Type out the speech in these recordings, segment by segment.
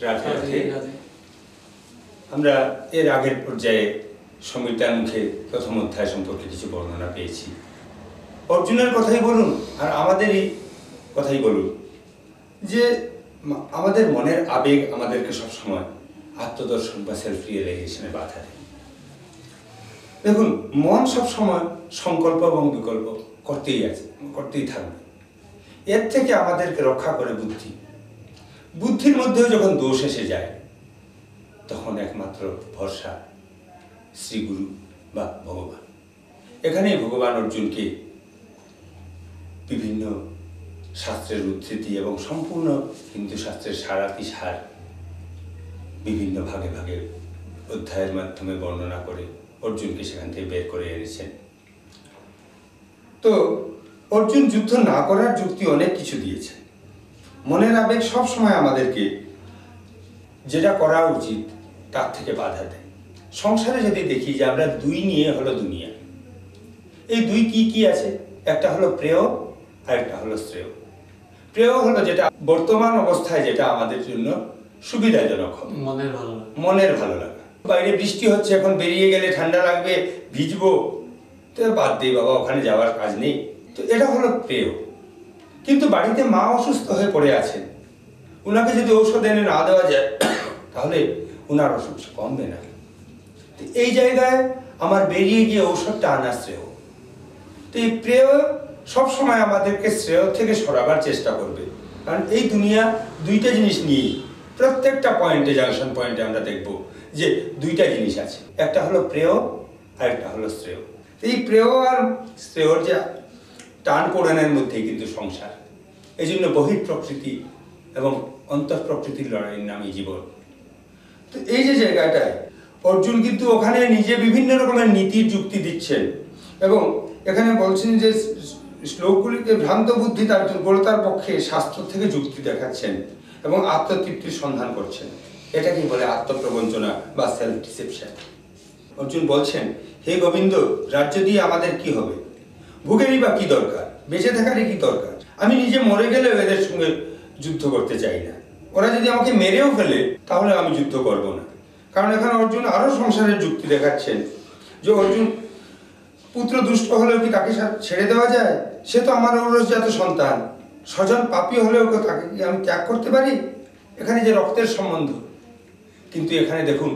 রাধে রাধে। আমরা এর আগের পর্যায়ে সমীরদার মুখে প্রথম অধ্যায় সম্পর্কে কিছু বর্ণনা পেয়েছি। অর্জুনের কথাই বলুন আর আমাদেরই কথাই বলুন, যে আমাদের মনের আবেগ আমাদেরকে সবসময় আত্মদর্শন বা সেলফ রিয়েলাইজেশনে বাধা দেয়। দেখুন, মন সবসময় সংকল্প এবং বিকল্প করতেই থাকবে। এর থেকে আমাদেরকে রক্ষা করে বুদ্ধি। বুদ্ধির মধ্যেও যখন দোষ এসে যায় তখন একমাত্র ভরসা শ্রীগুরু বা ভগবান। এখানেই ভগবান অর্জুনকে বিভিন্ন শাস্ত্রের উদ্ধৃতি এবং সম্পূর্ণ হিন্দু শাস্ত্রের সার বিভিন্ন ভাগে ভাগে অধ্যায়ের মাধ্যমে বর্ণনা করে অর্জুনকে সেখান থেকে বের করে এনেছেন। তো অর্জুন যুদ্ধ না করার যুক্তি অনেক কিছু দিয়েছেন। মনের আবেগ সবসময় আমাদেরকে যেটা করা উচিত তার থেকে বাধা দেয়। সংসারে যদি দেখি যে আমরা দুই নিয়ে হলো দুনিয়া, এই দুই কি কি আছে? একটা হলো প্রেয় আর একটা হলো শ্রেয়। প্রেয় হলো যেটা বর্তমান অবস্থায় যেটা আমাদের জন্য সুবিধাজনক হবে, মনের ভালো লাগা। বাইরে বৃষ্টি হচ্ছে, এখন বেরিয়ে গেলে ঠান্ডা লাগবে, ভিজবো, তো বাদ দিই বাবা, ওখানে যাওয়ার কাজ নেই। তো এটা হলো প্রেয়। কিন্তু বাড়িতে মা অসুস্থ হয়ে পড়ে আছেন, ওনাকে যদি ঔষধ এনে না দেওয়া যায় তাহলে ওনার অসুখ কমবে না। তো এই জায়গায় আমার বেরিয়ে গিয়ে ঔষধটা আনা শ্রেয়। তো এই প্রেয় সবসময় আমাদেরকে শ্রেয় থেকে সরাবার চেষ্টা করবে, কারণ এই দুনিয়া দুইটা জিনিস নিয়েই। প্রত্যেকটা পয়েন্টে, জাংশন পয়েন্টে আমরা দেখব যে দুইটা জিনিস আছে, একটা হলো প্রেয় আর একটা হলো শ্রেয়। এই প্রেয় আর শ্রেয়র যে টান পোড়ানোর মধ্যেই কিন্তু সংসার। এই জন্য বহির প্রকৃতি এবং অন্তঃ প্রকৃতির লড়াইয়ের নামই জীবন। তো এই যে জায়গাটায় অর্জুন কিন্তু ওখানে নিজে বিভিন্ন রকমের নীতির যুক্তি দিচ্ছেন এবং এখানে বলছেন যে শ্লোকগুলিকে ভ্রান্ত বুদ্ধি তার দুর্বলতার পক্ষে শাস্ত্র থেকে যুক্তি দেখাচ্ছেন এবং আত্মতৃপ্তির সন্ধান করছেন। এটাকেই বলে আত্মপ্রবঞ্চনা বা সেলফ ডিসেপশন। অর্জুন বলছেন, হে গোবিন্দ, রাজ্য দিয়ে আমাদের কি হবে? ভোগেরই বা কি দরকার? বেঁচে থাকারই কি দরকার? আমি নিজে মরে গেলেও এদের সঙ্গে যুদ্ধ করতে চাই না। ওরা যদি আমাকে মেরেও ফেলে তাহলে আমি যুদ্ধ করব না। কারণ এখানে অর্জুন আরো সংসারের যুক্তি দেখাচ্ছেন যে অর্জুন পুত্র দুষ্ট হলেও কি তাকে ছেড়ে দেওয়া যায়? সে তো আমার ঔরসজাত সন্তান। স্বজন পাপী হলেও তাকে কি আমি ত্যাগ করতে পারি? এখানে যে রক্তের সম্বন্ধ। কিন্তু এখানে দেখুন,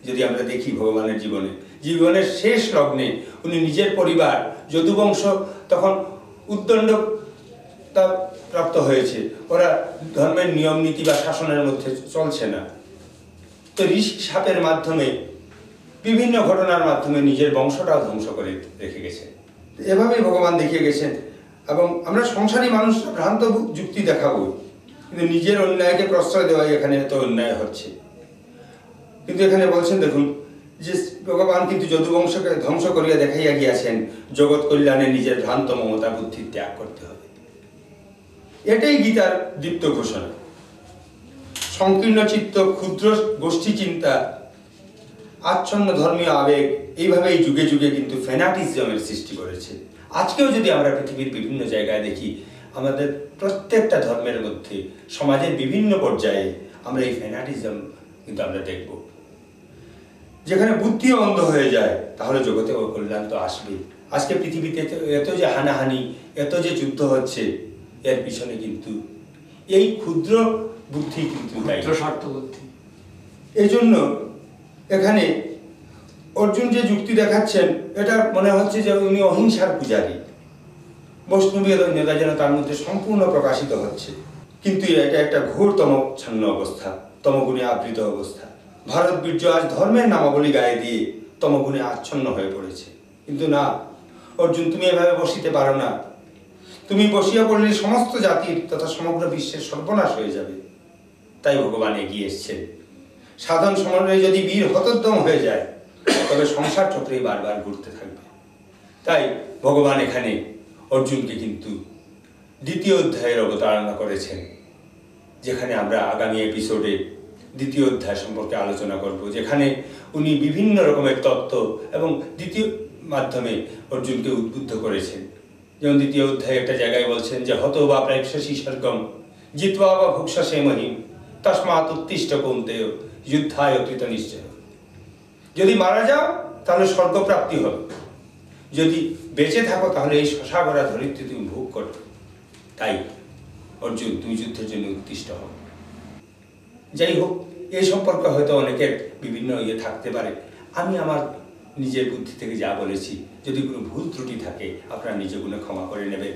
যদি আমরা দেখি ভগবানের জীবনের শেষ লগ্নে উনি নিজের পরিবার যদুবংশ তখন উদ্দণ্ড প্রাপ্ত হয়েছে, ওরা ধর্মের নিয়ম নীতি বা শাসনের মধ্যে চলছে না। তো ঋষি শাপের মাধ্যমে বিভিন্ন ঘটনার মাধ্যমে নিজের বংশটাও ধ্বংস করে রেখে গেছেন। এভাবেই ভগবান দেখিয়ে গেছেন। এবং আমরা সংসারী মানুষরা ভ্রান্ত যুক্তি দেখাবো, কিন্তু নিজের অন্যায়কে প্রশ্রয় দেওয়াই এখানে এত অন্যায় হচ্ছে। কিন্তু এখানে বলছেন দেখুন যে ভগবান কিন্তু যদুবংশকে ধ্বংস করিয়া দেখাইয়া গিয়াছেন জগৎ কল্যাণে নিজের ভ্রান্ত মমতা বুদ্ধি ত্যাগ করতে হবে। এটাই গীতার দীপ্ত ঘোষণা। সংকীর্ণ চিত্ত, ক্ষুদ্র গোষ্ঠী চিন্তা, আচ্ছন্ন ধর্মীয় আবেগ, এইভাবেই যুগে যুগে কিন্তু ফ্যানাটিজমের সৃষ্টি করেছে। আজকেও যদি আমরা পৃথিবীর বিভিন্ন জায়গায় দেখি, আমাদের প্রত্যেকটা ধর্মের মধ্যে সমাজের বিভিন্ন পর্যায়ে আমরা এই ফ্যানাটিজম কিন্তু আমরা দেখব। যেখানে বুদ্ধি অন্ধ হয়ে যায় তাহলে জগতে কল্যাণ তো আসবেই। আজকে পৃথিবীতে এত যে হানাহানি, এত যে যুদ্ধ হচ্ছে, এর পিছনে কিন্তু এই ক্ষুদ্র বুদ্ধি কিন্তু স্বার্থ বুদ্ধি। এই জন্য এখানে অর্জুন যে যুক্তি দেখাচ্ছেন এটা মনে হচ্ছে যে উনি অহিংসার পূজারী। বৈষ্ণবীয় দৈন্যতা যেন তার মধ্যে সম্পূর্ণ প্রকাশিত হচ্ছে। কিন্তু এটা একটা ঘোর তমচ্ছন্ন অবস্থা, তমগুণে আবৃত অবস্থা। ভারত বীর্য আজ ধর্মের নামাবলী গায়ে দিয়ে তমগুণে আচ্ছন্ন হয়ে পড়েছে। কিন্তু না অর্জুন, তুমি এভাবে বসিতে পারো না। তুমি বসিয়া পড়লে সমস্ত জাতির তথা সমগ্র বিশ্বের সর্বনাশ হয়ে যাবে। তাই ভগবান এগিয়ে এসছেন। সাধন সমন্বয়ে যদি বীর হতোদ্যম হয়ে যায় তবে সংসার চক্রেই বারবার ঘুরতে থাকবে। তাই ভগবান এখানে অর্জুনকে কিন্তু দ্বিতীয় অধ্যায়ের অবতারণা করেছেন, যেখানে আমরা আগামী এপিসোডে দ্বিতীয় অধ্যায় সম্পর্কে আলোচনা করব, যেখানে উনি বিভিন্ন রকমের তত্ত্ব এবং দ্বিতীয় মাধ্যমে অর্জুনকে উদ্বুদ্ধ করেছেন। যেমন দ্বিতীয় অধ্যায়ে একটা জায়গায় বলছেন যে হত বা প্রেক্ষসী স্বর্গম জিত্বা বা ভুক্ষসে মহিম তস্মাৎ উত্তিষ্ঠ কৌন্তেয় যুদ্ধায় কৃত নিশ্চয়। যদি মারা যাও তাহলে স্বর্গপ্রাপ্তি হবে, যদি বেঁচে থাকো তাহলে এই শশাভরা ধরিত্রী তুমি ভোগ করো। তাই অর্জুন, তুমি যুদ্ধের জন্য উত্তিষ্ঠ হও। যাই হোক, এই সম্পর্কে হয়তো অনেকের বিভিন্ন থাকতে পারে। আমি আমার নিজের বুদ্ধি থেকে যা বলেছি, যদি কোনো ভুল ত্রুটি থাকে আপনারা নিজে গুণে ক্ষমা করে নেবেন।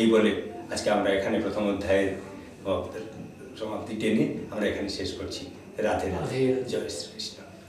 এই বলে আজকে আমরা এখানে প্রথম অধ্যায়ের সমাপ্তি টেনে আমরা এখানে শেষ করছি। রাধে রাধে, জয় শ্রীকৃষ্ণ।